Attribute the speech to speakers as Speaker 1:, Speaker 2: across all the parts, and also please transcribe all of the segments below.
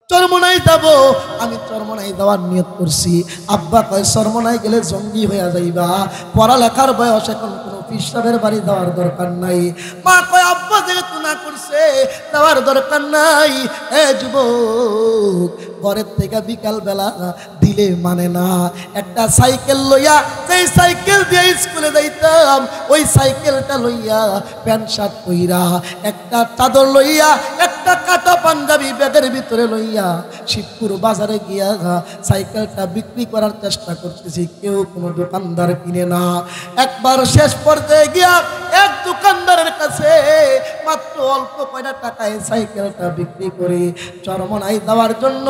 Speaker 1: চরমনাই যাব। আমি চরমনাই যাওয়ার নিয়ত করছি। আব্বা কয় চরমনাই গেলে জঙ্গি হইয়া যাইবা, পড়ালেখার বয়স এখন কোনো পিসাবের বাড়ি যাওয়ার দরকার নাই। মা কয় আব্বা যেহেতু না করছে যাওয়ার দরকার নাই। এ যুবক, ঘরের থেকে বিকাল বেলা দিলে মানে না। একটা সাইকেল লইয়া, যেই সাইকেল দিয়ে স্কুলে যাইতাম ওই সাইকেলটা লইয়া প্যান্ট শার্ট পইরা, একটা চাদর লইয়া, একটা কাটা পাঞ্জাবি ব্যাগের ভিতরে লইয়া শিবপুর বাজারে গিয়া সাইকেলটা বিক্রি করার চেষ্টা করতেছি। কেউ কোনো দোকানদার কিনে না। একবার শেষ পর্যায়ে গিয়া এক দোকানদারের কাছে মাত্র অল্প কয়টা টাকায় সাইকেলটা বিক্রি করে চরমনাই যাওয়ার জন্য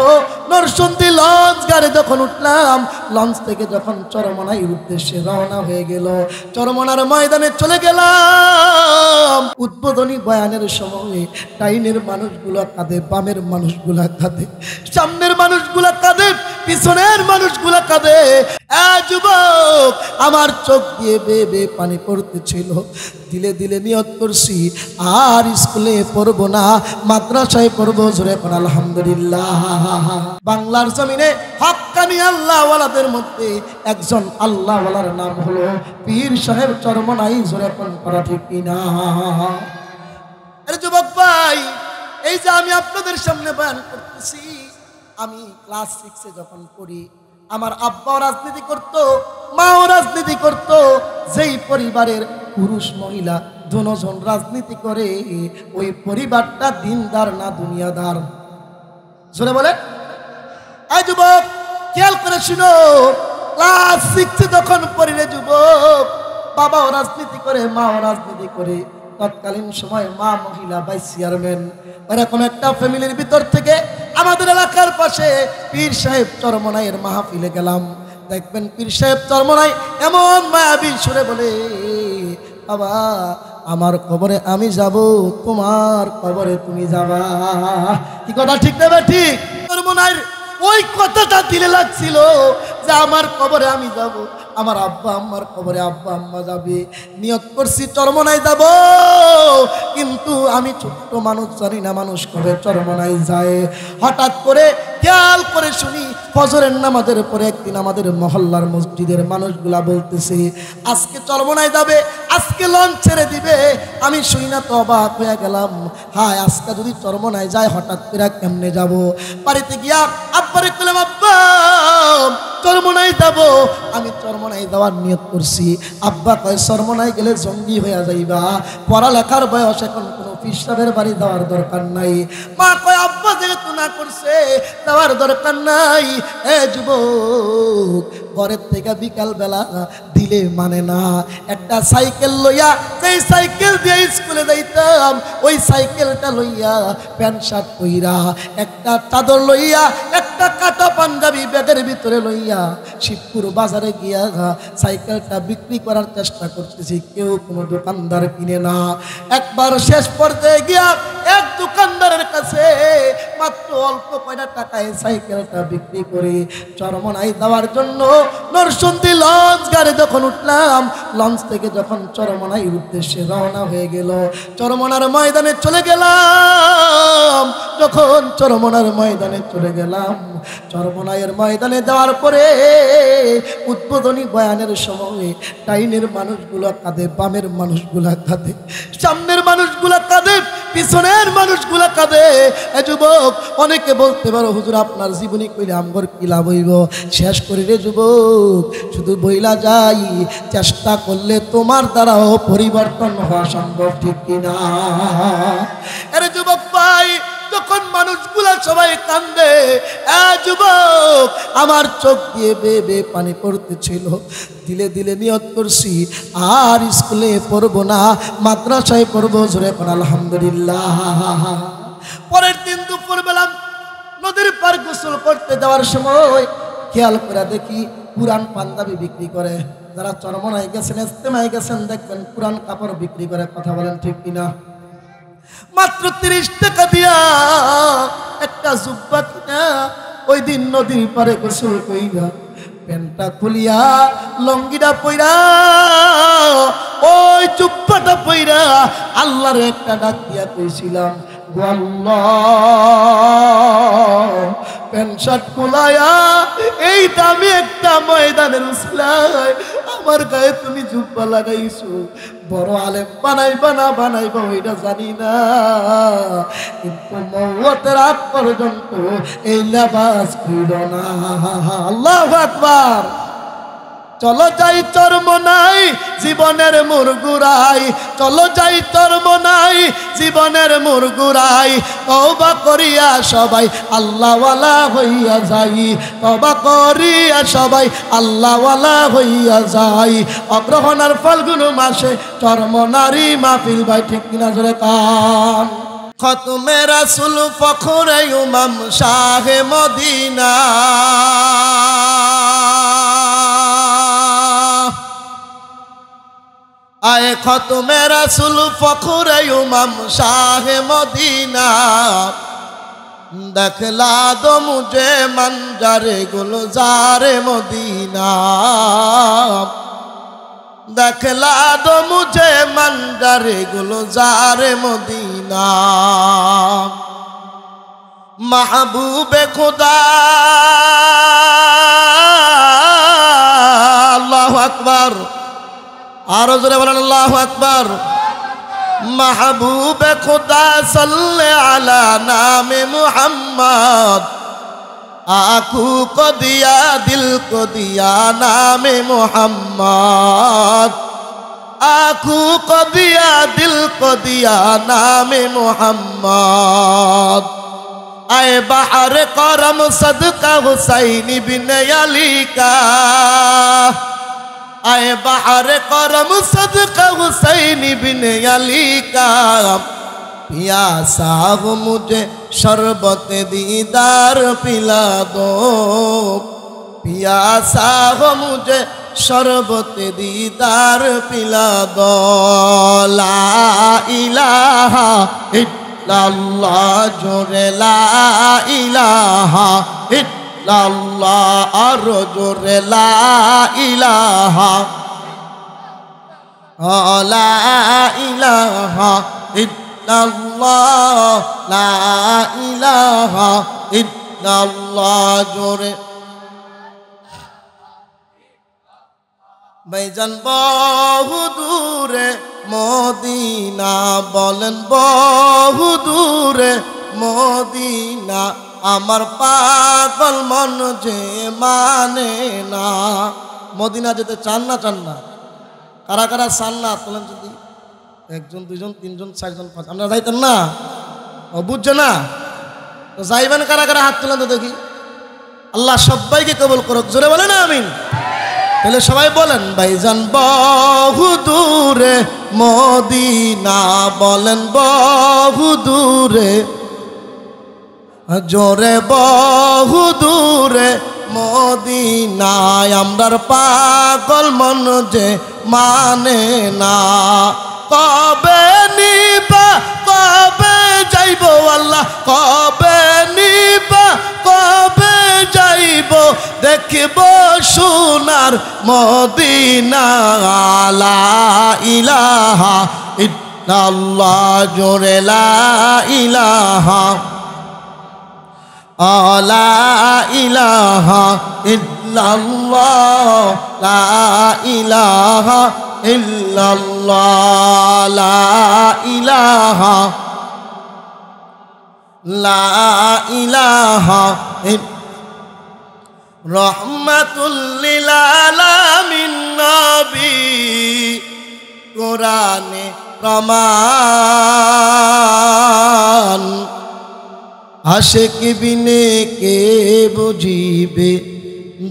Speaker 1: নরসিংদী লঞ্চ গাড়ি যখন উঠলাম, লঞ্চ থেকে যখন চরমনাইর উদ্দেশ্যে রওনা হয়ে গেল, চরমনার ময়দানে চলে গেলাম। উদ্বোধনী বয়ানের সময় ডাইনের মানুষগুলো কাঁদে, বামের মানুষগুলা কাঁদে, সামনের মানুষগুলা কাঁদে, পিছনের মানুষগুলা কাঁদে। যুবক, আমার চোখ দিয়ে বেয়ে বেয়ে পানি পড়তেছিল। দিলে দিলে নিয়ত করছি আর স্কুলে পড়বো না, মাদ্রাসায় পড়বো। জোরে পড় আলহামদুলিল্লাহ। বাংলার জমিনে হাক্কানি আল্লাহওয়ালাদের মধ্যে একজন আল্লাহওয়ালার নাম হলো পীর সাহেব চরমনাই। জোরে পড়া ঠিক কিনা? আরে যুবক ভাই, এই যে আমি আপনাদের সামনে বয়ান করতেছি, আমি ক্লাস 6-এ যখন পড়ি, আমার আব্বাও রাজনীতি করত, মাও রাজনীতি করত। যেই পরিবারের পুরুষ মহিলা দুজন রাজনীতি করে, ওই পরিবারটা দিনদার না দুনিয়াদার? শুনে বলে। এই যুবক, খেয়াল করে শুনো, ক্লাস 6-এ যখন পড়ি রে যুবক, বাবাও রাজনীতি করে, মাও রাজনীতি করে। তৎকালীন সময় মা মহিলা ভাইস চেয়ারম্যান। এরকম একটা ফ্যামিলির ভিতর থেকে আমাদের এলাকার পাশে পীর সাহেব চরমনাইয়ের মাহফিলে গেলাম। দেখবেন পীর সাহেব চরমনাই এমন মায়াবী সুরে বলে, বাবা আমার কবরে আমি যাব, তোমার কবরে তুমি যাবা। কি কথা ঠিক নেবে? ঠিক। চরমনাইয়ের ওই কথাটা দিলে লাগছিল যে আমার কবরে আমি যাব, আমার আব্বা আম্মার কবরে আব্বা আম্মা যাবে। নিয়ত করছি চরমনাই যাব, কিন্তু আমি ছোট্ট মানুষ, জানি না মানুষ কবে চরমনাই যায়। হঠাৎ করে খেয়াল করে শুনি ফজরের নামাজের পরে একদিন আমাদের মহল্লার মসজিদের মানুষগুলা বলতেছে আজকে চরমনাই যাবে, আজকে লঞ্চ ছেড়ে দিবে। আমি শুই না তো অবাক হয়ে গেলাম। হায়, আজকে যদি চরমনাই যায় হঠাৎ করে কেমনে যাব? বাড়িতে গিয়া আব্বারে কইলাম, আব্বা চরমনাই যাব। আমি চরমনাই যাওয়ার নিয়ত করছি। আব্বা কয় চরমনাই গেলে জঙ্গি হইয়া যাইবা, পড়ালেখার বয়স এখন কোনো পিসাবের বাড়ি যাওয়ার দরকার নাই। মা কয় আব্বা যেহেতু না করছে যাওয়ার দরকার নাই। এ যুবক, ঘরের থেকে বিকাল বেলা দিলে মানে না। একটা সাইকেল লইয়া, যেই সাইকেল দিয়ে স্কুলে যাইতাম ওই সাইকেলটা লইয়া প্যান্ট শার্ট পইরা, একটা চাদর লইয়া, একটা কাটা পাঞ্জাবি ব্যাগের ভিতরে লইয়া শিবপুর বাজারে গিয়া সাইকেলটা বিক্রি করার চেষ্টা করতেছি। কেউ কোনো দোকানদার কিনে না। একবার শেষ পর্যায়ে গিয়া এক দোকানদারের কাছে মাত্র অল্প কয়টা টাকায় সাইকেলটা বিক্রি করে চরমনাই যাওয়ার জন্য নরসিংদী লঞ্চ গাড়ি যখন উঠলাম, লঞ্চ থেকে যখন চরমনাইর উদ্দেশ্যে রওনা হয়ে গেল, চরমনার ময়দানে চলে গেলাম। যখন চরমনার ময়দানে চলে গেলাম, চরমনাইয়ের ময়দানে যাওয়ার পরে উদ্বোধনী বয়ানের সময় ডাইনের মানুষগুলো কাঁদে, বামের মানুষগুলা কাঁদে, সামনের মানুষগুলা কাঁদে, পিছনের মানুষগুলা কাঁদে। এ যুবক, অনেকে বলতে পারো হুজুর আপনার জীবনী কইলে আমগর কি লাভ হইব? শেষ করি রে যুবক, শুধু বইলা যাই, চেষ্টা করলে তোমার দ্বারাও পরিবর্তন হওয়া সম্ভব, ঠিক কিনা? আরে যুবক ভাই, যখন মানুষগুলা সবাই কান্দে, যুবক আমার চোখ দিয়ে বেয়ে বেয়ে পানি পড়তেছিল। দিলে দিলে নিয়ত করছি আর স্কুলে পড়বো না, মাদ্রাসায় পড়বো। জোরে পড় আলহামদুলিল্লাহ। পরের দিন দুপুর বেলা নদীর পার গোসল করতে যাওয়ার সময় খেয়াল করে দেখি পুরান পাঞ্জাবি বিক্রি করে। যারা চরমনাই গেছেন, ইস্তেমায় গেছেন, দেখবেন পুরান কাপড় বিক্রি করে। কথা বলেন ঠিক কিনা? মাত্র 30 টাকা দিয়া একটা জুব্বা কিনা ওই দিন নদীর পারে গোসল কইরা, প্যান্টটা খুলিয়া, লঙ্গিটা পইরা, ওই জুব্বাটা পইরা আল্লাহর একটা ডাক দিয়া কইছিলাম, আল্লাহ প্যান্ট শার্ট খোলায়া এই দামি একটা ময়দানের উসলায় আমার গায়ে তুমি জুব্বা লাগাইছো। বড় আলেম বানাইবা না বানাইবা ওইটা জানি না, কিন্তু মওতের আগ পর্যন্ত এই লেবাস খুলো না। আল্লাহু আকবার। চলো যাই চরমনাই জীবনের মুরগুরাই, চলো যাই চরমনাই জীবনের মুরগুরাই, তওবা করিয়া সবাই আল্লাহওয়ালা হইয়া যাই, তওবা করিয়া সবাই আল্লাহওয়ালা হইয়া যাই। অগ্রহণার ফাল্গুন মাসে চরমনারি মাহফিল ভাই, ঠিক কিনা জোরে কান। খতমে রাসূল ফখরে ইমাম শাহে মদিনা, আয়ে খতমে রাসূল ফখরে ইমাম শাহে মদিনা, দেখলা দো মুঝে मंजरे गुलजारे मदीना, देखला दो मुझे मंजरे गुलजारे मदीना। महबूबे खुदा अल्लाहु अकबर, आरो जोरे बोलेन अल्लाहु अकबर। महबूब खुदा सल्ले अला नामे मुहम्मद, आँखों को दिया दिल को दिया नामे मुहम्मद, आँखों को दिया दिल को दिया नामे मुहम्मद। आए बहार करम सदका हुसैन बिन अली का, आए बहार करम सदका हुसैन बिन अली का। प्यासा हो मुझे शरबत दीदार पिला दो, प्यासा हो मुझे शरबत दीदार पिला दो। ला इलाहा इल्लल्लाह जोरे ला इलाहा इल्लल्लाह, आरो जोरे ला इलाहा ला इलाहा इल्लल्लाह, ला इलाहा इल्लल्लाह जोरे। ভাইজান বহু দূরে মদিনা, বলেন বহু দূরে মদিনা, আমার পাগল মন যে মানে না। মদিনা যেতে চান না চান না? কারা কারা চান না তোলেন, যদি একজন দুইজন তিনজন চারজন পাঁচ, আপনারা যাইতেন না? ও বুঝছে না তো যাইবেন কারা কারা? হাত তোলেন তো দেখি। আল্লাহ সবাইকে কবুল করুক, জোরে বলেন আমিন। তাহলে সবাই বলেন ভাইজান বহু দূরে মদিনা, বলেন বহু দূরে জোরে বহু দূরে মদিনায়, আমরার পাগল মন যে মানে না। কবে নিবা কবে যাইব আল্লাহ, কবে নিবা কবে যাইব, দেখব সোনার মদিনা। লা ইলাহা ইল্লাল্লাহ জোরে লা ইলাহা, লা ইলাহা ইল্লাল্লাহ, লা ইলাহা ইল্লাল্লাহ, লা ইলাহা লা ইলাহা রহমাতুল লিল আলামিন নবী কোরআনে প্রমাণ। আশিক বিনে কে বুঝিবে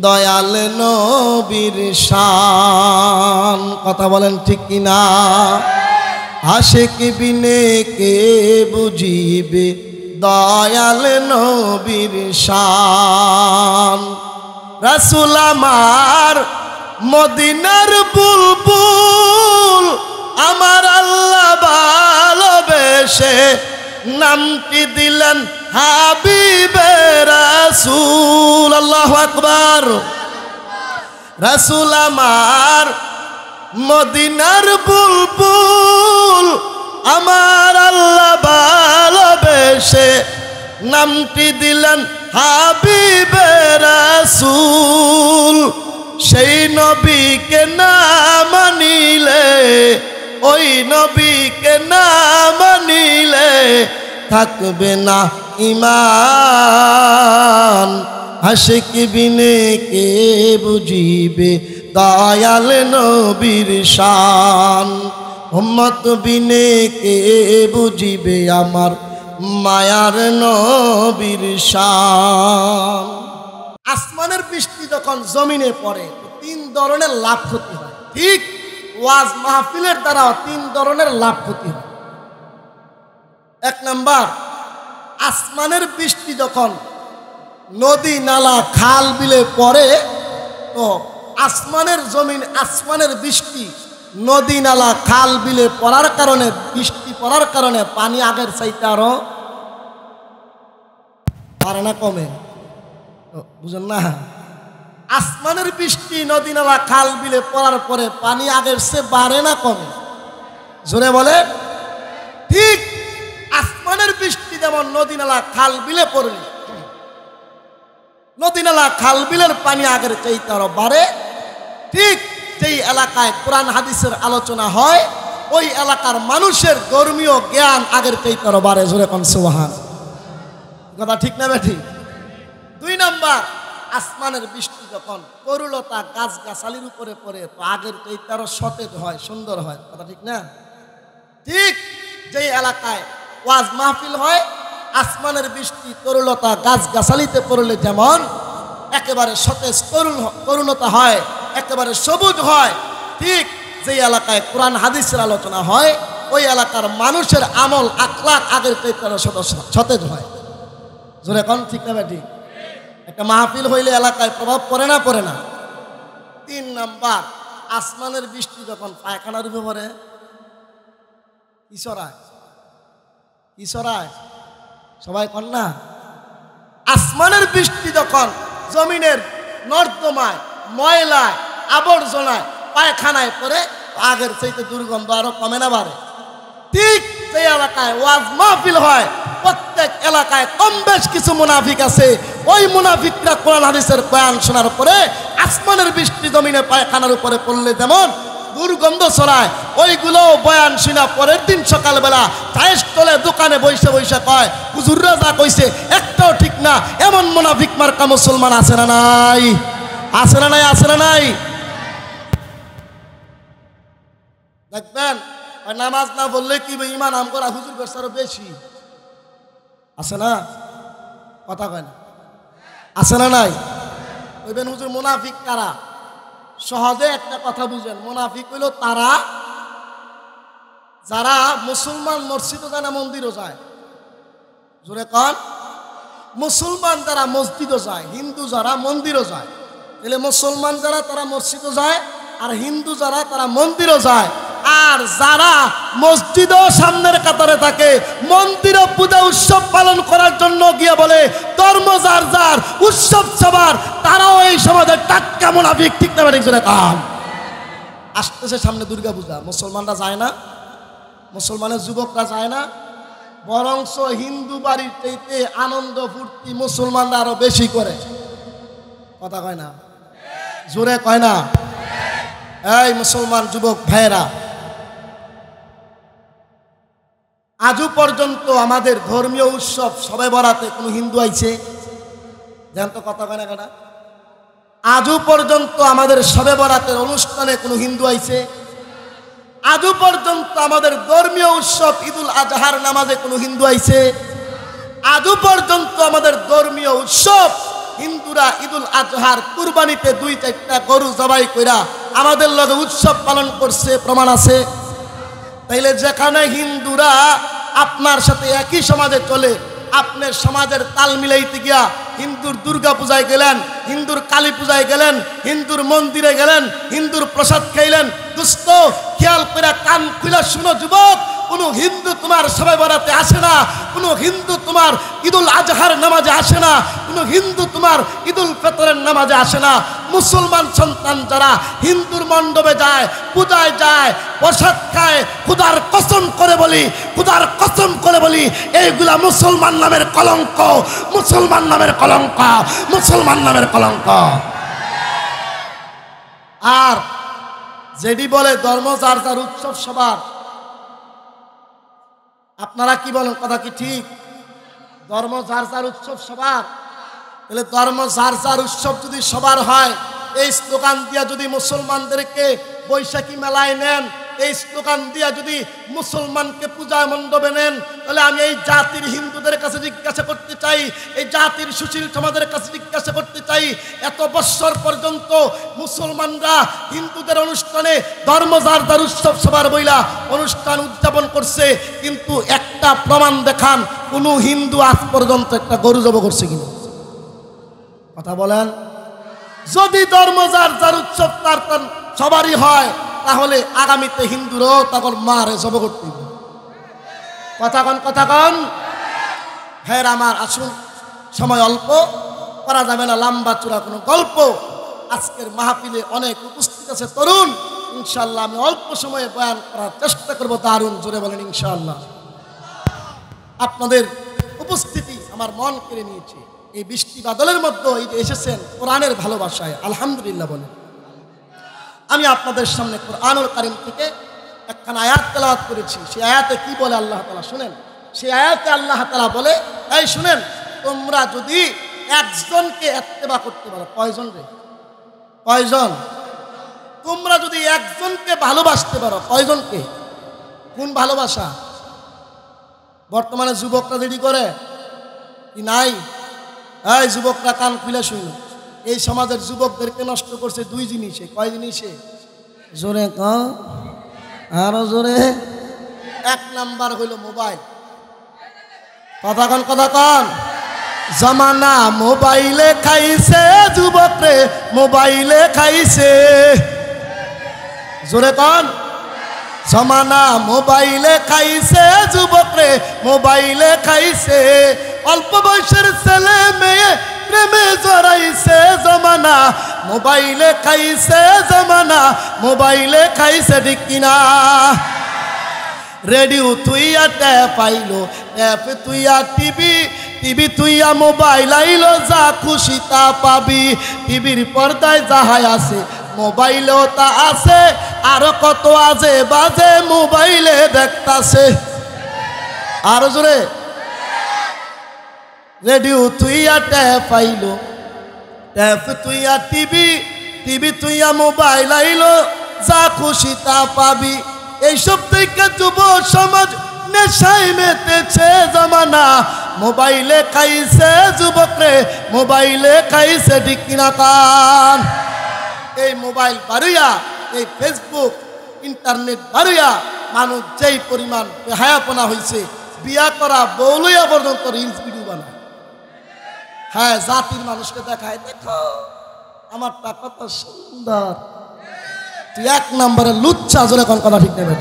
Speaker 1: দয়াল নবীর শান, কথা বলেন ঠিক কিনা? আশিক বিনে কে বুঝিবে দয়াল নবীর শান। রাসূল আমার মদিনার বুলবুল, আমার আল্লাহ ভালোবেসে নামটি দিলেন হাবিবে রাসূল। আল্লাহু আকবার। রাসূল আমার মদিনার বুলবুল, আমার আল্লাহ ভালোবেসে নামটি দিলেন হাবিবে রাসূল সেই নবীকে না মানিলে ওই নবীকে না মানিলে থাকবে না ঈমান আশিক বিনে কে বুঝিবে দয়াল নবীর শান উম্মত বিনে কে বুঝিবে আমার মায়ার নবীর শান। আসমানের বৃষ্টি যখন জমিনে পড়ে তিন ধরনের লাভ ক্ষতি হয়। ঠিক ওয়াজ মাহফিলের দ্বারা তিন ধরনের লাভ ক্ষতি হয়। এক নাম্বার, আসমানের বৃষ্টি যখন নদী নালা খাল বিলে পড়ে তো আসমানের জমিন আসমানের বৃষ্টি নদী নালা খাল বিলে পড়ার কারণে বৃষ্টি পড়ার কারণে পানি আগের চাইতে আরো পারে না কমে, বুঝেন না? আসমানের বৃষ্টি নদী নালা খাল বিলে পড়ার পরে পানি আগের সে বাড়ে না কমে? জোরে বলে। ঠিক আসমানের বৃষ্টি যেমন নদী নালা খাল বিলে পড়লে নদী নালা খাল বিলের পানি আগের চাইতে আরো বাড়ে, ঠিক যেই এলাকায় কোরআন হাদিসের আলোচনা হয় ওই এলাকার মানুষের ধর্মীয় জ্ঞান আগের চাইতে আরো বাড়ে। জোরে কোন সুবহান। কথা ঠিক না বেঠিক? দুই নাম্বার, আসমানের বৃষ্টি যখন তরুলতা গাছ গাছালির উপরে পড়ে তো আগের চাইতে আরো সতেজ হয়, সুন্দর হয়। কথা ঠিক না? ঠিক যেই এলাকায় ওয়াজ মাহফিল হয় আসমানের বৃষ্টি তরুলতা গাছ গাছালিতে পড়লে যেমন একেবারে সতেজ তরুণতা হয়, একেবারে সবুজ হয়, ঠিক যেই এলাকায় কোরআন হাদিসের আলোচনা হয় ওই এলাকার মানুষের আমল আখলাক আগের চাইতে আরো সতেজ হয়। জোরে কোন ঠিক না বেঠিক? একটা মাহফিল হইলে এলাকায় প্রভাব পড়ে না পড়ে না? তিন নাম্বার, আসমানের বৃষ্টি যখন পায়খানার উপরে পড়ে কি ছড়ায়? কি ছড়ায়? সবাই কন না? আসমানের বৃষ্টি যখন জমিনের নর্দমায় ময়লায় আবর্জনায় পায়খানায় পড়ে আগের চাইতে দুর্গন্ধ আরো কমে না বাড়ে? ঠিক সেই এলাকায় ওয়াজ মাহফিল হয় প্রত্যেক এলাকায় কম বেশ কিছু মুনাফিক আছে, ওই মুনাফিকরা কোরআন হাদিসের বয়ান শোনার পরে আসমানের বৃষ্টি জমিনে পায়খানার উপরে পড়লে যেমন দুর্গন্ধ ছড়ায় ওইগুলো বয়ান শোনা পরের দিন সকালবেলা চায়ের স্টলে দোকানে বসে বসে কয় হুজুররা যা কইছে একটাও ঠিক না। এমন মুনাফিক মার্কা মুসলমান আছে না নাই? আছে না নাই? আছে না নাই? দেখবেন নামাজ না বললে কি ইমান আম করা হুজুর বেশ আরো বেশি আছে না? কথা কয় না? আছে না নাই? বলবেন হুজুর মুনাফিক কারা? সহজে একটা কথা বুঝেন, মুনাফিক হইল তারা যারা মুসলমান মসজিদও যায় না মন্দিরও যায়। জোরে কন। মুসলমান যারা মসজিদও যায়, হিন্দু যারা মন্দিরও যায়। তাহলে মুসলমান যারা তারা মসজিদও যায় আর হিন্দু যারা তারা মন্দিরও যায়। আর যারা মসজিদও সামনের কাতারে থাকে মন্দিরও পূজা উৎসব পালন করার জন্য গিয়ে বলে ধর্ম যার যার উৎসব সবার, তারাও এই সমাজের টাটকা মুনাফিক। ঠিক না বেঠিক? জোরে কান। আসতেছে সামনে দুর্গা পূজা, মুসলমানরা যায় না, মুসলমানের যুবকরা যায় না, বরংস হিন্দু বাড়ির চাইতে আনন্দ ফুর্তি মুসলমানরা আরো বেশি করে। কথা কয় না? জোরে কয় না? এই মুসলমান যুবক ভাইয়েরা, আজও পর্যন্ত আমাদের ধর্মীয় উৎসব সবে বরাতে কোনো হিন্দু আইছে? জান তো কথা কয় না কেনা? আজও পর্যন্ত আমাদের সবে বরাতের অনুষ্ঠানে কোনো হিন্দু আইছে? আজও পর্যন্ত আমাদের ধর্মীয় উৎসব ঈদুল আজহার নামাজে কোনো হিন্দু আইছে? আজও পর্যন্ত আমাদের ধর্মীয় উৎসব হিন্দুরা ঈদুল আজহার কুরবানিতে 2-4টা গরু জবাই কইরা আমাদের লগে উৎসব পালন করছে? প্রমাণ আছে? তাইলে যেখানে হিন্দুরা আপনার সাথে একই সমাজে চলে, আপনার সমাজের তাল মিলাইতে গিয়া হিন্দুর দুর্গা পূজায় গেলেন, হিন্দুর কালী পূজায় গেলেন, হিন্দুর মন্দিরে গেলেন, হিন্দুর প্রসাদ খাইলেন। দোস্ত খেয়াল করে কান খুলে শুনো যুবক, কোনো হিন্দু তোমার সবে বরাতে আসে না, কোনো হিন্দু তোমার ঈদুল আজহার নামাজে আসে না, কোনো হিন্দু তোমার ঈদুল ফিতরের নামাজে আসে না। মুসলমান সন্তান যারা হিন্দুর মণ্ডপে যায়, পূজায় যায়, প্রসাদ খায়, খুদার কসম করে বলি, খুদার কসম করে বলি, এইগুলা মুসলমান নামের কলঙ্ক, মুসলমান নামের কলঙ্ক, মুসলমান নামের কলঙ্ক। আর যেটি বলে ধর্ম যার যার উৎসব সবার, আপনারা কি বলেন? কথা কি ঠিক? ধর্ম যার যার উৎসব সবার, তাহলে ধর্ম যার যার উৎসব যদি সবার হয়, এই স্লোগান দিয়া যদি মুসলমানদেরকে বৈশাখী মেলায় নেন, এই স্লোগান দিয়া যদি মুসলমানকে পূজা মণ্ডপে নেন, তাহলে আমি এই জাতির হিন্দুদের কাছে জিজ্ঞাসা করতে চাই, এই জাতির সুশীল সমাজের কাছে জিজ্ঞাসা করতে চাই, এত বৎসর পর্যন্ত মুসলমানরা হিন্দুদের অনুষ্ঠানে ধর্ম যার যার উৎসব সবার বইলা অনুষ্ঠান উদযাপন করছে, কিন্তু একটা প্রমাণ দেখান কোনো হিন্দু আজ পর্যন্ত একটা গরু জব করছে কিনা? কথা বলেন। যদি ধর্ম যার যার উৎসব তার সবারই হয়, তাহলে আগামীতে হিন্দুরাও তখন মারে জব করতে। কথা কন। হ্যাঁ আমার, আসুন, সময় অল্প, করা যাবে না লম্বা চূড়া কোনো গল্প। আজকের মাহফিলে অনেক উপস্থিত আছে তরুণ, ইনশাআল্লাহ আমি অল্প সময়ে বয়ান করার চেষ্টা করবো। দারুণ জোরে বলেন ইনশাআল্লাহ। আপনাদের উপস্থিতি আমার মন কেড়ে নিয়েছে। এই বৃষ্টি বাদলের মধ্যে এই যে এসেছেন কোরআনের ভালোবাসায়, আলহামদুলিল্লাহ বলেন। আমি আপনাদের সামনে কোরআনুল কারীম থেকে একখানা আয়াত তেলাওয়াত করেছি। সেই আয়াতে কি বলে আল্লাহ তাআলা শুনেন। সেই আয়াতে আল্লাহ তাআলা বলে, এই শুনেন, তোমরা যদি একজনকে ইত্তেবা করতে পারো, কয়জন রে? কয়জন? তোমরা যদি একজনকে ভালোবাসতে পারো, কয়জনকে? কোন ভালোবাসা? বর্তমানে যুবকরা দেরি করে কি নাই? এই যুবকরা কান খুলে শুনো, এই সমাজের যুবকদেরকে নষ্ট করছে দুই জিনিসে। কয় জিনিসে? জোরে কন, আরো জোরে। এক নাম্বার হইল মোবাইল। কথা কন। জামানা মোবাইলে খাইছে, যুবকরে মোবাইলে খাইছে। জোরে কন। জামানা মোবাইলে খাইছে, যুবকরে মোবাইলে খাইছে। অল্প বয়সের ছেলে মেয়ে প্রেমে জড়াইছে, জমানা মোবাইলে খাইছে, জমানা মোবাইলে খাইছে, ঠিক কিনা? রেডিও তুইয়া ট্যাপ আইলো, ট্যাপ তুইয়া টিভি, টিভি তুইয়া মোবাইল আইলো, যা খুশি তা পাবি। টিভির পর্দায় যাহাই আছে মোবাইলেও তা আছে, আরো কত আজে বাজে মোবাইলে দেখতাছে। আরো জোরে। রেডিও তুইয়া ট্যাপ আইলো, ট্যাপ তুইয়া টিভি, টিভি তুইয়া মোবাইল আইলো, যা খুশি তা পাবি। এইসব থেকে যুব সমাজ নেশায় মেতেছে, জামানা মোবাইলে খাইছে, যুবকরে মোবাইলে খাইছে, ঠিক কিনা কান? এই মোবাইল বাড়িয়া, এই ফেসবুক ইন্টারনেট বাড়িয়া মানুষ যেই পরিমাণ বেহায়াপনা হয়েছে, বিয়া করা বউলইয়া পর্যন্ত রিলস ভিডিও বানায়। হ্যাঁ, জাতির মানুষকে দেখায়, দেখো আমারটা কত সুন্দর। তুই এক নম্বরে লুচ্চা, জোরে কোন কথা ঠিক নেবে।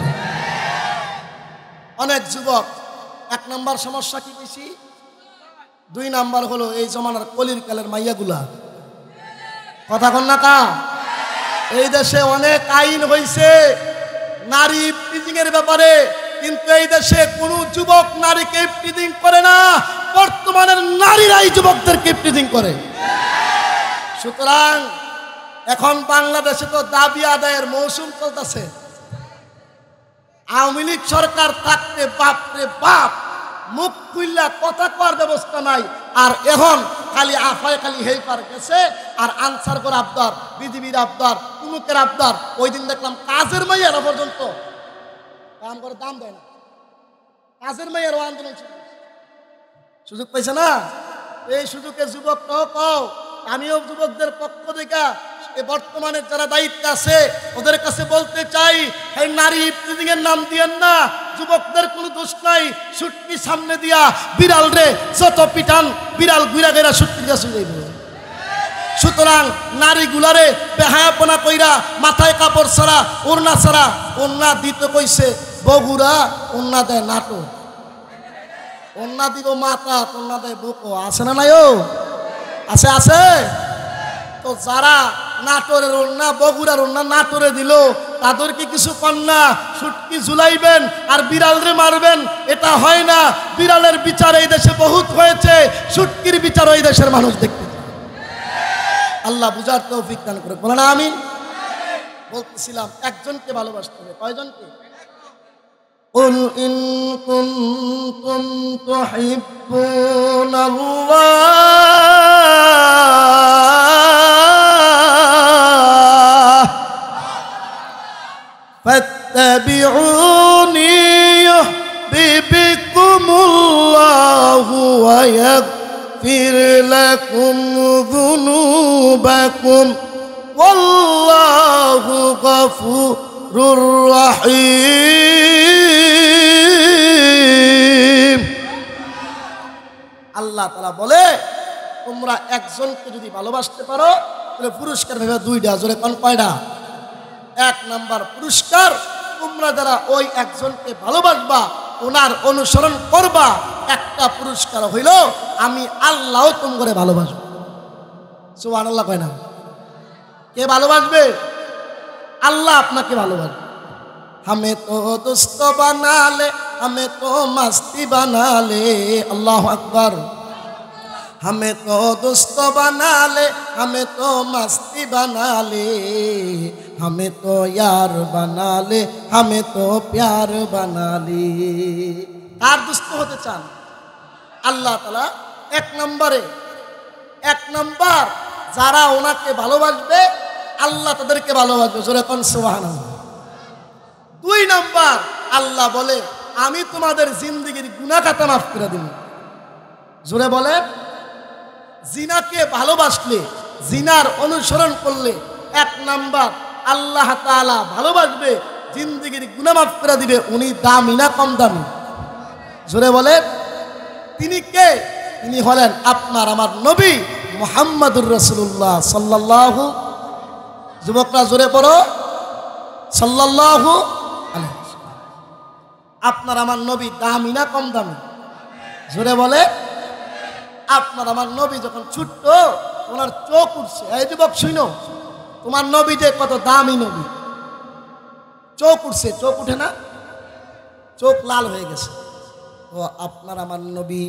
Speaker 1: অনেক যুবক, এক নম্বর সমস্যা কি বেশি? দুই নাম্বার হলো এই জমানার কলির কালের মাইয়াগুলা। কথা কন না কা? এই দেশে অনেক আইন হয়েছে নারী ইফটিজিং এর ব্যাপারে, কিন্তু এই দেশে কোনো যুবক নারীকে ইফটিজিং করে না। বর্তমানের নারীরাই যুবকদেরকে ইফটিজিং করে। সুতরাং এখন বাংলাদেশে তো দাবি আদায়ের মৌসুম চলতেছে। আওয়ামী লীগ সরকার থাকতে বাপরে বাপ মুখ খুললা কথা কওয়ার ব্যবস্থা নাই। আর এখন খালি আফায় খালি হেই পার গেছে, আর আনসার করে আবদার, বিজিবির আবদার, উমুকের আবদার। ওই দিন দেখলাম কাজের মাইয়ারা পর্যন্ত কাম করে দাম দেয় না, কাজের মাইয়ারও আন্দোলন সুযোগ পাইছে না। এই সুযোগে যুবকরাও কও, আমিও যুবকদের পক্ষ থেকে বর্তমানে যারা দায়িত্বে আছে ওদের কাছে বলতে চাই, এই নারী ইফটিজিং এর নাম দিয়েন না। যুবকদের কোনো দোষ নাই। সুটকি সামনে দিয়া বিড়াল রে যত পিটান, বিড়াল ঘুরা গেরা সুটকির কাছে যাইব। সুতরাং নারীগুলারে বেহায়াপনা কইরা মাথায় কাপড় ছাড়া, ওড়না ছাড়া, ওড়না দিতে কইছে বগুড়া, ওড়না দেয় নাটো, ওড়না দিব মাথা, ওড়না দেয় বুকো। আছে না নাই? ও আছে, আছে। তো যারা নাটোরের ওড়না, বগুড়ার ওড়না নাটোরে দিল, তাদেরকে কিছু কন্যা সুটকি ঝুলাইবেন আর বিড়ালরে মারবেন, এটা হয় না। বিড়ালের বিচার এই দেশে বহুত হয়েছে, সুটকির বিচার এই দেশের মানুষ দেখতে চায়। আল্লাহ বুঝার তৌফিক দান করে, বলেন আমিন। বলতেছিলাম একজনকে ভালোবাসতে হবে, কয়জনকে? قل إن كنتم تحبون الله فاتبعوني يحببكم الله ويغفر لكم ذنوبكم والله غفور রহিম। আল্লাহ তাআলা বলে তোমরা একজনকে যদি ভালোবাসতে পারো তাহলে পুরস্কার পাবে দুইটা। জোরে কোন কয়টা? এক নাম্বার পুরস্কার, তোমরা যারা ওই একজনকে ভালোবাসবা, ওনার অনুসরণ করবা, একটা পুরস্কার হইল আমি আল্লাহও তোমাকে ভালোবাসবো। সুবহানাল্লাহ কয় না? কে ভালোবাসবে? আল্লাহ আপনাকে ভালোবাসবে। हमें तो दोस्त बना ले, हमें तो मस्ती बना ले, अल्लाह अकबर। हमें तो दोस्त बना ले, हमें तो मस्ती बना ले, हमें तो यार बना ले, हमें तो प्यार बना ले। কার দোস্ত হতে চান? আল্লাহ তাআলা এক নম্বর যারা ওনাকে ভালোবাসবে আল্লাহ তাদেরকে ভালোবাসবে। জোরে কোন সুবহানাল্লাহ। দুই নাম্বার, আল্লাহ বলে আমি তোমাদের জিন্দেগির গুনাহ খাতা মাফ করে দেব। জোরে বলে, জিনাকে ভালোবাসলে, জিনার অনুসরণ করলে এক নাম্বার আল্লাহ তাআলা ভালোবাসবে, জিন্দেগির গুনাহ মাফ করে দিবে। উনি দামি না কম দামি? জোরে বলে, তিনি কে? তিনি হলেন আপনার আমার নবী মুহাম্মদুর রাসূলুল্লাহ সাল্লাল্লাহু, যুবকরা জোরে পড়ো, সাল্লাল্লাহু আলাইহি ওয়াসাল্লাম। আপনার আমার নবী দামি না কম দামি? জোরে বলে, আপনার আমার নবী যখন ছোট্ট ওনার চোখ উঠছে। এই যুবক শুনো, তোমার নবী যে কত দামি নবী, চোখ উঠছে, চোখ উঠে না? চোখ লাল হয়ে গেছে। ও আপনার আমার নবী,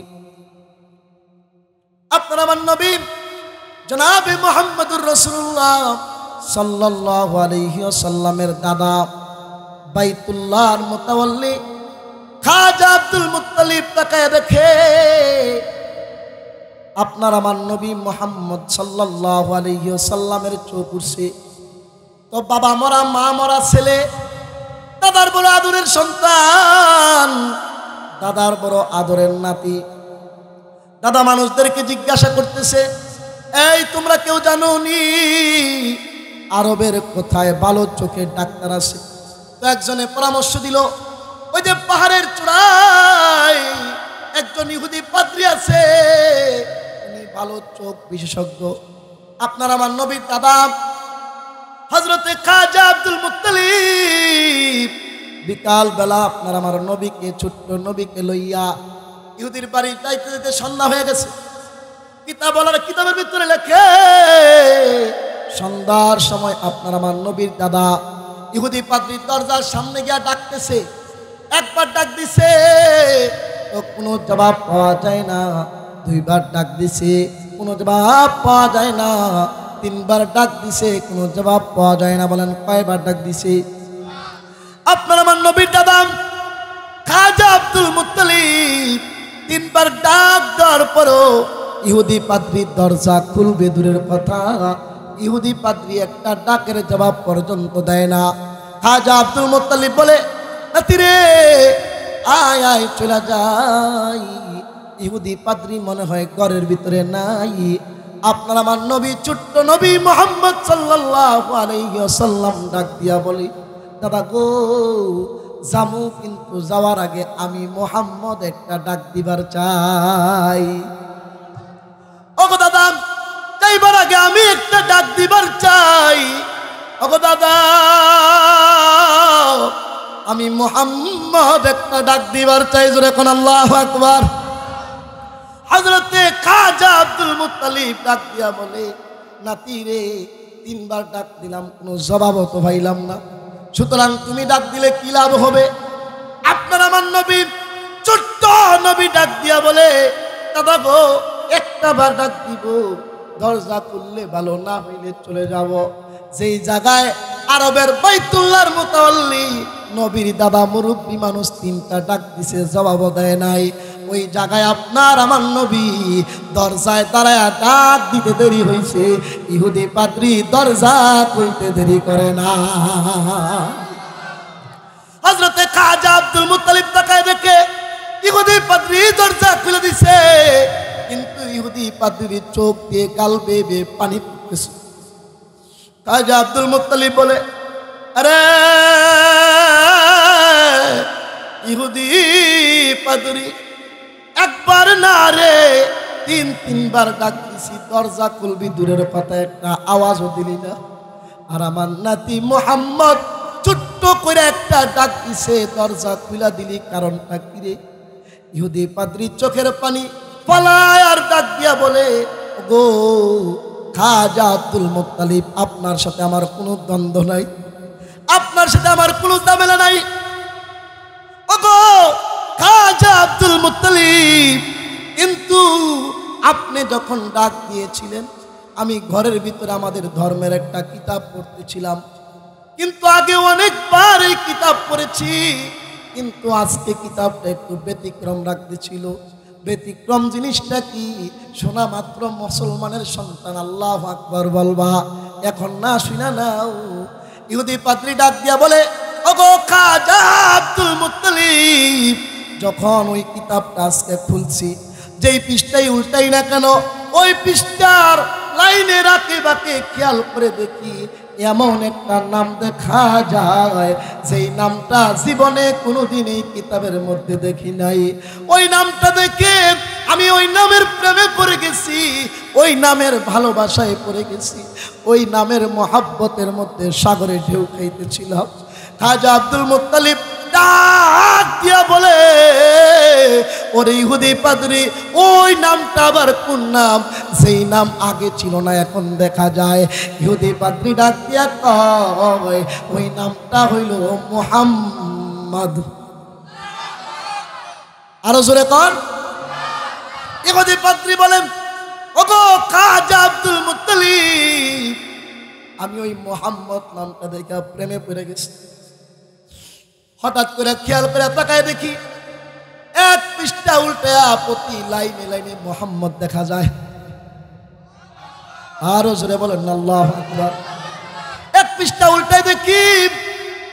Speaker 1: আপনার আমার নবী জনাবে মুহাম্মদুর রাসূলুল্লাহ সাল্লাল্লাহু আলাইহি ওয়াসাল্লামের দাদা বাইতুল্লাহর মুতাওয়াল্লি খাজা আব্দুল মুত্তালিব তাকায় দেখে আপনার আমার নবী মুহাম্মদ সাল্লাল্লাহু আলাইহি ওয়াসাল্লামের চোখ উঠছে। তো বাবা মরা, মা মরা ছেলে, দাদার বড় আদরের সন্তান, দাদার বড় আদরের নাতি। দাদা মানুষদেরকে জিজ্ঞাসা করতেছে, এই তোমরা কেউ জানো নি আরবের কোথায় ভালো চোখের ডাক্তার আছে? তো একজনে পরামর্শ দিল, ওই যে পাহাড়ের চূড়ায় একজন ইহুদি পাদ্রী আছে, উনি ভালো চোখ বিশেষজ্ঞ। আপনার আমার নবীর দাদা হযরতে খাজা আব্দুল মুত্তালিব বিকাল বেলা আপনার আমার নবীকে, ছোট্ট নবীকে লইয়া ইহুদির বাড়ি যাইতে যেতে সন্ধ্যা হয়ে গেছে। কিতাবের ভিতরে লেখে সন্ধ্যার সময় আপনার আমার নবীর দাদা ইহুদি পাদ্রীর দরজার সামনে গিয়া ডাকতেছে। একবার ডাক দিছে তো কোনো জবাব পাওয়া যায় না, দুইবার ডাক দিছে কোনো জবাব পাওয়া যায় না, তিনবার ডাক দিছে কোনো জবাব পাওয়া যায় না। বলেন কয়বার ডাক দিছে? আপনার আমার নবীর দাদা খাজা আব্দুল মুত্তালিব তিনবার ডাক দেওয়ার পরও ইহুদি পাদ্রীর দরজা খুলবে দূরের কথা, ইহুদি পাদ্রী একটা ডাকের জবাব পর্যন্ত দেয় না। খাজা আব্দুল মুত্তালিব বলে, নাতি রে আয় আয় চলে যাই। ইহুদি পাদ্রী মনে হয় ঘরের ভিতরে নাই। আপনার আমার নবী, ছোট্ট নবী মুহাম্মদ সাল্লাল্লাহু আলাইহি ওয়াসাল্লাম ডাক দিয়া বলি, দাদা গো জামু, কিন্তু যাওয়ার আগে আমি মুহাম্মদ একটা ডাক দিবার চাই। ওগো দাদা, যাইবার আগে আমি একটা ডাক দিবার চাই। ওগো দাদা, আমি মুহাম্মদ একটা ডাক দিবার চাই। জোরে কোন আল্লাহু আকবার। হযরতে খাজা আব্দুল মুত্তালিব ডাক দিয়া বলে, নাতি রে তিনবার ডাক দিলাম কোনো জবাবও তো পাইলাম না, সুতরাং তুমি ডাক দিলে কি লাভ হবে? আপনার আমার নবী, ছোট্ট নবী ডাক দিয়া বলে, দাদা গো, একটা বার ডাক দিব, দরজা খুললে ভালো, না হইলে চলে যাব। যেই জায়গায় আরবের বাইতুল্লাহর মুতাওয়াল্লি নবীর দাদা মুরব্বী মানুষ তিনটা ডাক দিছে, জবাব দেয় নাই। ওই জায়গায় আপনার আমার নবী দরজায় দাঁড়ায় ডাক দিতে দেরি হয়েছে, ইহুদি পাদ্রী দরজা খুলতে দেরি করে না। হযরতে খাজা আব্দুল মুত্তালিব তাকায় দেখে ইহুদি পাদ্রী দরজা খুলে দিছে, কিন্তু ইহুদি পাদ্রীর চোখ দিয়ে গাল বেয়ে পানি পড়তেছে। খাজা আব্দুল মুত্তালিব বলে, আরে ইহুদি পাদ্রী, একবার না রে, তিনবার ডাক দিছি, দরজা খুলবি দূরের কথা, একটা আওয়াজও দিলি না। আর আমার নাতি মুহাম্মদ ছোট্ট করে একটা ডাক দিছে, দরজা খুলা দিলি, কারণটা কি রে? ইহুদি পাদ্রী চোখের পানি ফলায় আর ডাক দিয়া বলে, গো খাজা আব্দুল মুত্তালিব, আপনার সাথে আমার কোনো দ্বন্দ্ব নাই, আপনার সাথে আমার কোনো ঝামেলা নাই। ওগো খাজা আব্দুল মুত্তালিব, কিন্তু আপনি যখন ডাক দিয়েছিলেন, আমি ঘরের ভিতরে আমাদের ধর্মের একটা কিতাব পড়তেছিলাম, কিন্তু আগে অনেকবার এই কিতাব পড়েছি, কিন্তু আজকে কিতাবটা একটু ব্যতিক্রম রাখতেছিল। ব্যতিক্রম জিনিসটা কি? শোনা মাত্র মুসলমানের সন্তান আল্লাহু আকবার বলবা, এখন না শুনা নাও। ইহুদি পাদ্রী ডাক দিয়া বলে, ওগো খাজা আব্দুল মুত্তালিব, যখন ওই কিতাবটা আজকে খুলছি, যেই পৃষ্ঠাই উল্টাই না কেন, ওই পৃষ্ঠার লাইনে রাখে বাকে খেয়াল করে দেখি এমন একটা নাম দেখা যায়, যেই নামটা জীবনে কোনোদিন এই কিতাবের মধ্যে দেখি নাই। ওই নামটা দেখে আমি ওই নামের প্রেমে পড়ে গেছি, ওই নামের ভালোবাসায় পড়ে গেছি, ওই নামের মহাব্বতের মধ্যে সাগরে ঢেউ খাইতেছিলাম। খাজা আব্দুল মুত্তালিব ডাক দিয়া বলে, ওরে ইহুদি পাদ্রী, ওই নামটা আবার কোন নাম? সেই নাম আগে ছিল না, এখন দেখা যায়। ইহুদি পাদ্রী ডাক দিয়া কয়, ওই নামটা হইল মুহাম্মদ। আরো জোরে কর। ইহুদি পাদ্রী বলেন, ওগো খাজা আব্দুল মুত্তালিব, আমি ওই মুহাম্মদ নামটা দেখে প্রেমে পড়ে গেছি। হঠাৎ করে খেয়াল করে তাকায় দেখি এক পৃষ্ঠা উল্টায়া প্রতি লাইনে লাইনে মুহাম্মদ দেখা যায়। আরো জোরে বলেন আল্লাহু আকবার। এক পৃষ্ঠা উল্টায় দেখি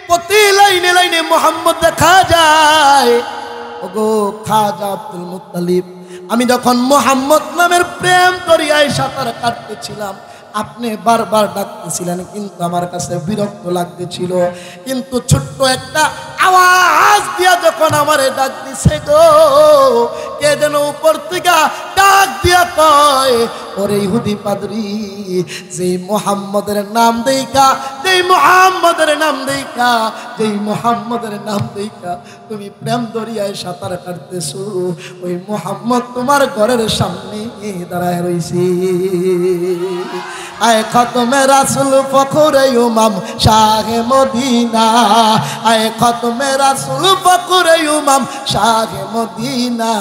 Speaker 1: প্রতি লাইনে লাইনে মুহাম্মদ দেখা যায়। ওগো খাজা আব্দুল মুত্তালিব, আমি যখন মুহাম্মদ নামের প্রেম দরিয়ায় সাঁতার কাটতেছিলাম, আপনি বারবার ডাকতেছিলেন, কিন্তু আমার কাছে বিরক্ত লাগতেছিল। কিন্তু ছোট্ট একটা আওয়াজ দিয়া যখন আমারে ডাক দিছে গো, কে যেন উপর থেকে ডাক দিয়া কয়, ওরে ইহুদি পাদ্রী, যেই মুহাম্মদের নাম দেইকা, যেই মুহাম্মদের নাম দেইকা, যেই মুহাম্মদের নাম দেইকা তুমি প্রেম দরিয়ায় সাঁতার কাটতেছো, ওই মুহাম্মদ তোমার ঘরের সামনে দাঁড়ায় রইছে। আয় খতমে রাসূল ফখরে ইমাম শাহে মদিনা, আয় খতমে রাসূল ফখরে ইমাম শাহে মদিনা,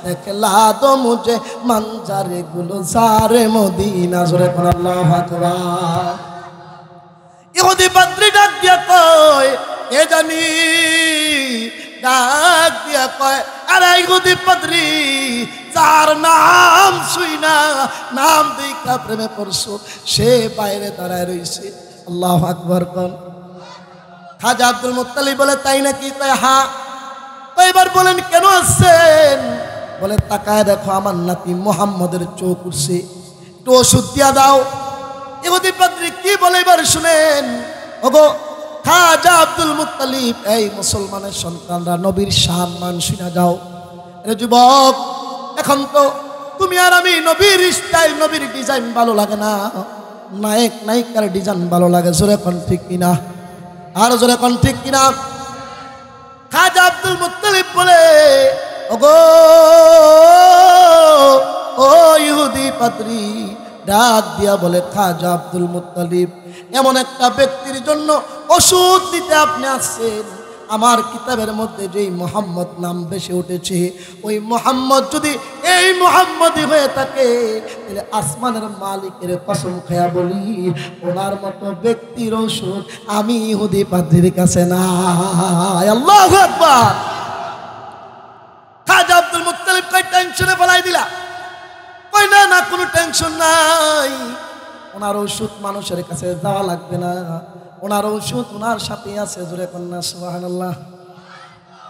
Speaker 1: দেখলা তো মুঝে মঞ্জারে গুলজারে মদিনা। জোরে কোন আল্লাহু আকবার। ইহুদি পাদ্রী ডাক দিয়া কয়, এ জানি, ডাক দিয়া কয়, আরে ইহুদি পাদ্রী, যার নাম শুই না, নাম দেখা প্রেমে পড়ছো, সে বাইরে দাঁড়ায় রইছে। আল্লাহু আকবার কোন। খাজা আব্দুল মুত্তালিব বলে, তাই নাকি? তাই হ্যাঁ। এবার বলেন কেন আসছেন? বলে, তাকায় দেখো আমার নাতি মুহাম্মদের চোখ উঠছে, একটু ওষুধ দিয়া দাও। ইহুদি পাদ্রী কি বলে এবার শুনেন। ওগো খাজা আব্দুল মুত্তালিব, এই মুসলমানের সন্তানরা, নবীর সম্মান শুনে যাও। এ যুবক, এখন তো তুমি আর আমি নবীর স্টাইল, নবীর ডিজাইন ভালো লাগে না, নায়ক নায়িকার ডিজাইন ভালো লাগে। জোরে কোন ঠিক কিনা? আর জোরে কোন ঠিক কিনা? খাজা আব্দুল মুত্তালিব বলে, ওগো ও ইহুদি পাদ্রী, ডাক দিয়া বলে, খাজা আব্দুল মুত্তালিব, এমন একটা ব্যক্তির জন্য ওষুধ দিতে আপনি আসছেন। আমার কিতাবের মধ্যে যেই মোহাম্মদ নাম ভেসে উঠেছে, ওই মোহাম্মদ যদি এই মোহাম্মদই হয়ে থাকে, তাহলে আসমানের মালিকের কসম খেয়া বলি, ওনার মতো ব্যক্তির ওষুধ আমি ইহুদি পাদ্রীর কাছে নাই। আল্লাহু আকবার। খাজা আব্দুল মুত্তালিব কই টেনশনে ফেলাই দিলা? কই না না, কোনো টেনশন নাই, ওনার ওষুধ মানুষের কাছে যাওয়া লাগবে না, ওনার ওষুধ ওনার সাথে আছে। জোরে কন্যা সুবহানাল্লাহ।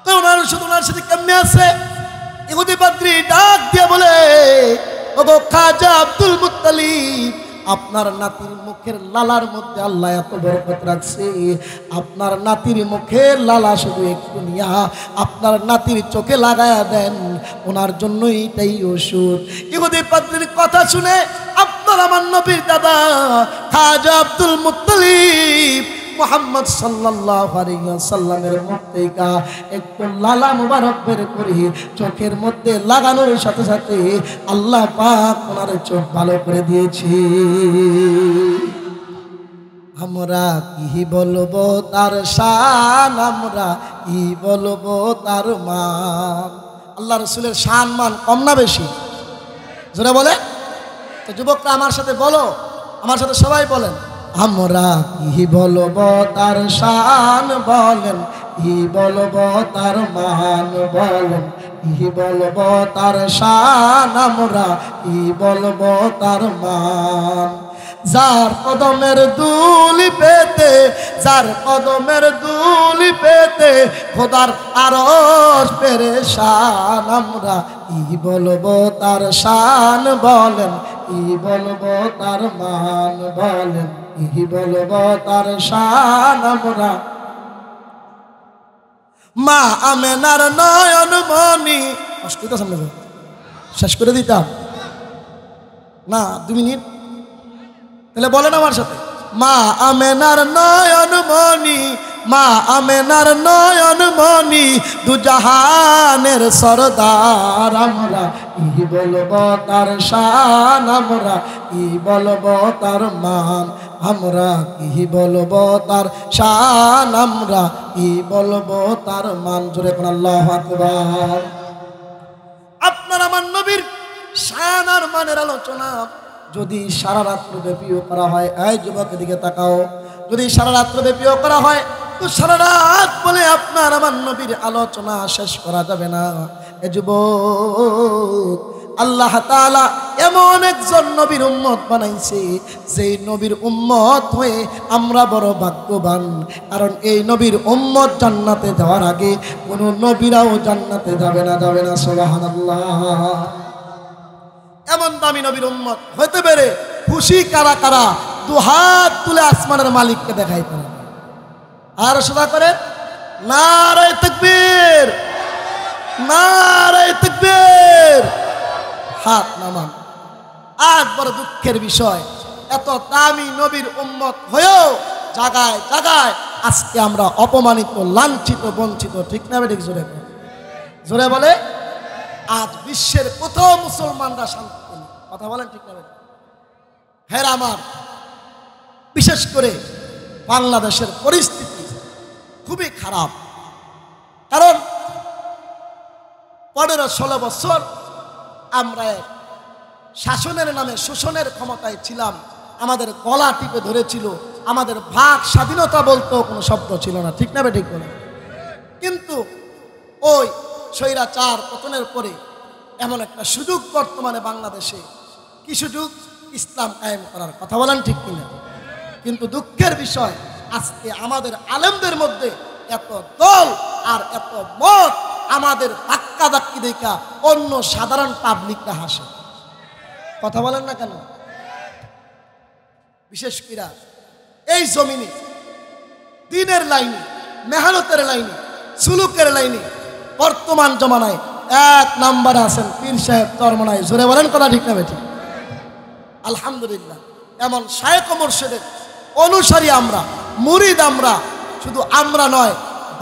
Speaker 1: তো ওনার ওষুধ ওনার সাথে কেমনে আছে? ইহুদি পাদ্রী ডাক দিয়ে বলে, ওগো খাজা আব্দুল মুত্তালিব, আপনার নাতির মুখের লালার মধ্যে আল্লাহ এত বরকত রাখছে, আপনার নাতির মুখের লালা শুধু একটু নিয়া আপনার নাতির চোখে লাগায়া দেন, ওনার জন্য এইটাই ওষুধ। ইহুদি পাদ্রীর কথা শুনে আপনার আমার নবীর দাদা খাজা আব্দুল মুত্তালিব মুহাম্মদ সাল্লাল্লাহু আলাইহি ওয়াসাল্লামের মুখ থেকে একটু লালা মুবারক বের করে চোখের মধ্যে লাগানোর সাথে সাথে আল্লাহ পাক ওনার চোখ ভালো করে দিয়েছে। আমরা কি বলবো তার শান, আমরা কি বলবো তার মান। আল্লাহ রাসূলের শান মান কম না বেশি? জোরে বলে তো যুবকরা, আমার সাথে বলো, আমার সাথে সবাই বলেন, আমরা কি বলবো তার শান, বলেন কি বলবো তার মান, বলেন কি বলবো তার শান, আমরা কি বলবো তার মান। যার কদমের ধুলি পেতে, যার কদমের ধুলি পেতে খোদার আরশ পেরেশান, আমরা কি বলবো তার শান, বলেন কি বলবো তার মান, বলেন কি বলবো তার শান। আমরা মা আমেনার নয়ন মনি, সামনে শেষ করে দিতাম না 2 মিনিট, তাহলে বলেন আমার সাথে, মা আমেনার নয়ন মনি, মা আমেনার নয়ন মনি, দুজাহানের সরদার, আমরা কি বলবো তার শান, আমরা কি বলবো তার মান, আমরা কি বলবো তার শান, আমরা কি বলবো তার মান। জোরে কোন আল্লাহু আকবার। আপনার আমার নবীর শান আর মানের আলোচনা যদি সারা রাত্র ব্যাপীও করা হয়, এই যুবকের দিকে তাকাও, যদি সারা রাত্র ব্যাপীও করা হয় তো সারা রাত বলে আপনার আমার নবীর আলোচনা শেষ করা যাবে না। এ যুবক, আল্লাহ তাআলা এমন একজন নবীর উম্মত বানাইছে, যেই নবীর উম্মত হয়ে আমরা বড় ভাগ্যবান। কারণ এই নবীর উম্মত জান্নাতে যাওয়ার আগে কোন নবীরাও জান্নাতে যাবে না, যাবে না। সুবহানাল্লাহ। এমন দামি নবীর উম্মত হতে পেরে খুশি কারা কারা? 2 হাত তুলে আসমানের মালিককে দেখাই পারে। আর সদা করে নারে তাকবীর, নারে তাকবীর, হাত নামান। আজ বড় দুঃখের বিষয়, এত দামি নবীর উম্মত হয়েও জায়গায় জায়গায় আজকে আমরা অপমানিত, লাঞ্ছিত, বঞ্চিত। ঠিক না বেঠিক? জোরে জোরে বলে। আজ বিশ্বের কোথাও মুসলমানরা শান্তি পেল, কথা বলেন ঠিক না বেঠিক? হ্যাঁ আমার, বিশেষ করে বাংলাদেশের পরিস্থিতি খুবই খারাপ। কারণ 15-16 বছর আমরা শাসনের নামে শোষণের ক্ষমতায় ছিলাম, আমাদের গলা টিপে ধরেছিল, আমাদের ভাগ স্বাধীনতা বলতেও কোনো শব্দ ছিল না। ঠিক না বেঠিক বলে? কিন্তু ওই স্বৈরাচার পতনের পরে এমন একটা সুযোগ বর্তমানে বাংলাদেশে, কি সুযোগ? ইসলাম কায়েম করার। কথা বলেন ঠিক কিনা? কিন্তু দুঃখের বিষয়, আজকে আমাদের আলেমদের মধ্যে এত দল আর এত মত, আমাদের ধাক্কা ধাক্কি দেখা অন্য সাধারণ পাবলিকরা হাসে। কথা বলেন না কেন? বিশেষ করে এই জমিনে দিনের লাইনে, মেহনতের লাইনে, সুলুকের লাইনে বর্তমান জমানায় 1 নম্বরে আছেন পীর সাহেব চরমনাই। জোরে বলেন কথা ঠিক না বেঠিক? আলহামদুলিল্লাহ, এমন শায়েখ ও মুর্শিদের অনুসারী আমরা, মুরিদ আমরা। শুধু আমরা নয়,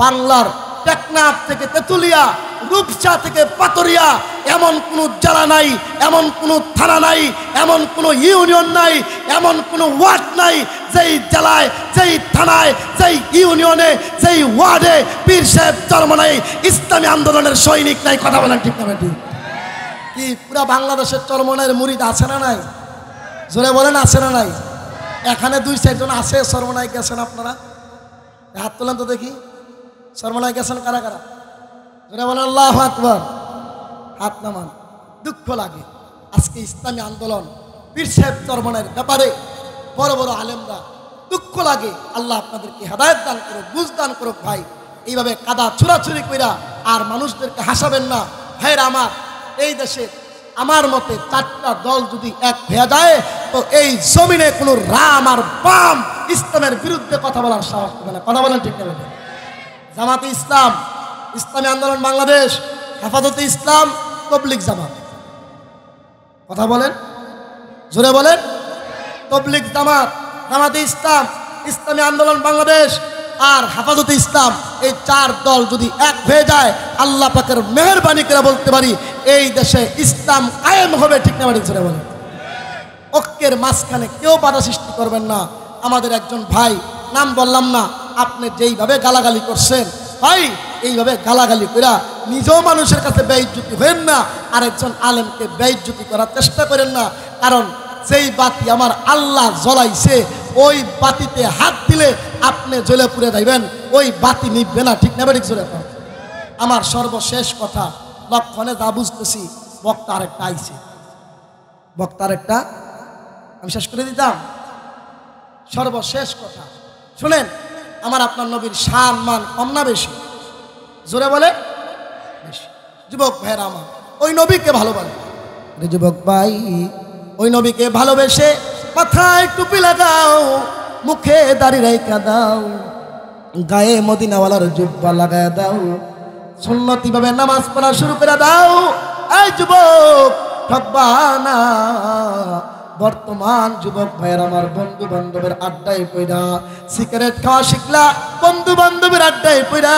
Speaker 1: বাংলার টেকনাফ থেকে তেতুলিয়া রূপসা থেকে পাতরিয়া এমন কোনো জেলা নাই, এমন কোনো থানা নাই, এমন কোনো ইউনিয়ন নাই, এমন কোনো ওয়ার্ড নাই যেই জেলায়, যেই থানায়, যেই ইউনিয়নে, যেই ওয়ার্ডে পীর সাহেব চরমনাই ইসলামী আন্দোলনের সৈনিক নাই। কথা বলেন ঠিক না ঠিক? কি পুরা বাংলাদেশের চরমনাইয়ের মুরিদ আছে না নাই? জোরে বলেন আছে না নাই? এখানে 2-4 জন আছে চরমনাই গেছেন আপনারা? হাত তোলেন তো দেখি। চরমনাই গেছেন কারা কারা? জোরে বলেন আল্লাহু আকবার। হাত নামান। দুঃখ লাগে আজকে ইসলামী আন্দোলন পীর সাহেব চরমনাইয়ের ব্যাপারে বড় বড় আলেমরা, দুঃখ লাগে। আল্লাহ আপনাদেরকে হেদায়েত দান করুক, বুঝ দান করুক। ভাই এইভাবে কাদা ছুড়াছুড়ি কইরা আর মানুষদেরকে হাসাবেন না। ভাইরা আমার, এই দেশে আমার মতে 4টা দল যদি এক হয়ে যায় তো এই জমিনে কোনো রাম আর বাম ইসলামের বিরুদ্ধে কথা বলার সাহস হবে না। কথা বলেন ঠিক না? জামাতে ইসলাম, ইসলামী আন্দোলন বাংলাদেশ, হেফাজতে ইসলাম, তবলিগ জামাত। কথা বলেন, জোরে বলেন। তবলিগ জামাত, জামাতে ইসলাম, ইসলামী আন্দোলন বাংলাদেশ আর হেফাজতে ইসলাম, এই 4 দল যদি এক হয়ে যায় আল্লাহ পাকের মেহেরবানি করে বলতে পারি এই দেশে ইসলাম কায়েম হবে। ঠিক না? জোরে বলেন। ঐক্যের মাঝখানে কেউ বাধা সৃষ্টি করবেন না। আমাদের একজন ভাই, নাম বললাম না, আপনি যেইভাবে গালাগালি করছেন ভাই, এইভাবে গালাগালি কইরা নিজেও মানুষের কাছে বেইজ্জতি হবেন না, আরেকজন আলেমকে বেইজ্জতি করার চেষ্টা করেন না। কারণ যেই বাতি আমার আল্লাহ জ্বলাইছে ওই বাতিতে হাত দিলে আপনি জ্বলে পুড়ে যাইবেন, ওই বাতি নিববে না। ঠিক না? ঠিক জোরে। আমার সর্বশেষ কথা, লক্ষণে যা বুঝতেছি বক্তা আরেকটা আইছে, বক্তা আরেকটা আমি শেষ করে দিতাম। সর্বশেষ কথা শুনেন, আমার আপনার নবীর শান মান কম না বেশি? জোরে বলে বেশি। যুবক ভাইরা আমার, ওই নবীকে ভালোবাসে। যুবক ভাই, ওই নবীকে ভালোবেসে মাথায় টুপি লাগাও, মুখে দাড়ি রাইখা দাও, গায়ে মদিনাওয়ালার জুব্বা লাগায় দাও, সুন্নতি ভাবে নামাজ পড়া শুরু করে দাও। এই যুবক ঠকবা না। বর্তমান যুবক ভাইয়ের আমার, বন্ধু বান্ধবের আড্ডায় পইরা সিগারেট খাওয়া শিখলা, বন্ধু বান্ধবের আড্ডায় পইরা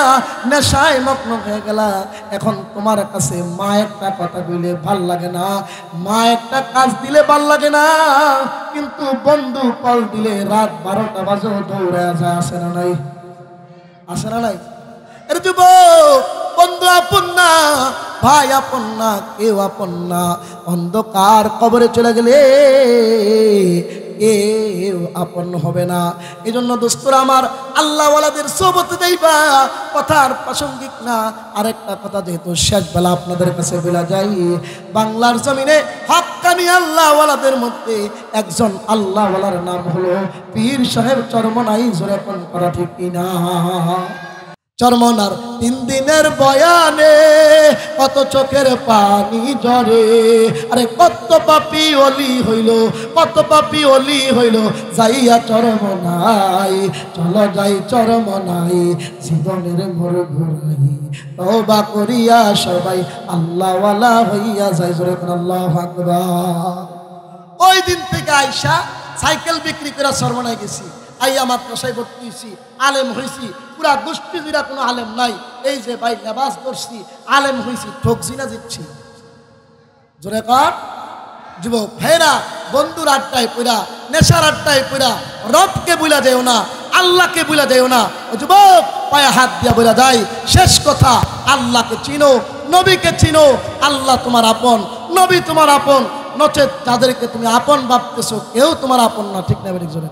Speaker 1: নেশায় মগ্ন হয়ে গেলা। এখন তোমার কাছে মা একটা কথা বললে ভাল লাগে না, মা একটা কাজ দিলে ভাল লাগে না, কিন্তু বন্ধু কল দিলে রাত 12টা বাজে দৌড়ে যায়। আসে না নাই? আসে না নাই? এর যুবক, বন্ধু আপন না, ভাই আপন না, কেউ আপন না। অন্ধকার কবরে চলে গেলে কেউ আপন হবে না। এই জন্য দোস্তরা আমার, আল্লাহ ওয়ালাদের সোহবতে যাইবা। কথার প্রাসঙ্গিক না, আরেকটা কথা যেহেতু শেষ বেলা আপনাদের কাছে বলা যায়, বাংলার জমিনে হাক্কানি আল্লাহ ওয়ালাদের মধ্যে একজন আল্লাহ ওয়ালার নাম হলো পীর সাহেব চরমনাই। জোরে কোন করা ঠিক কিনা? চরমনার 3 দিনের বয়ানে কত চোখের পানি ঝরে, আরে কত পাপী ওলি হইল, কত পাপী ওলি হইল যাইয়া চরমনাই। চলো যাই চরমনাই, জীবনের মোর ঘুরাই, তওবা করিয়া সবাই আল্লাহওয়ালা হইয়া যায়। জোরে কোন আল্লাহু আকবার। ওই দিন থেকে আইসা সাইকেল বিক্রি করে চরমনাই গেছি, আইয়া মাদ্রাসায় ভর্তি হয়েছি, আলেম হয়েছি। পুরা গোষ্ঠী জুড়া কোনো আলেম নাই। এই যে ভাই লেবাস করছি, আলেম হয়েছি, ঠকছি না জিতছি? জোরে কর। যুবক ভাইরা, বন্ধুর আড্ডায় পড়া, নেশার আড্ডায় পড়া রবকে বুলা যাও না, আল্লাহকে বুলা যাও না। ও যুবক, পায়ে হাত দিয়া বলা যায় শেষ কথা, আল্লাহকে চিনো, নবীকে চিনো। আল্লাহ তোমার আপন, নবী তোমার আপন, নচেত যাদেরকে তুমি আপন ভাবতেছো কেউ তোমার আপন না। ঠিক না? জোরে।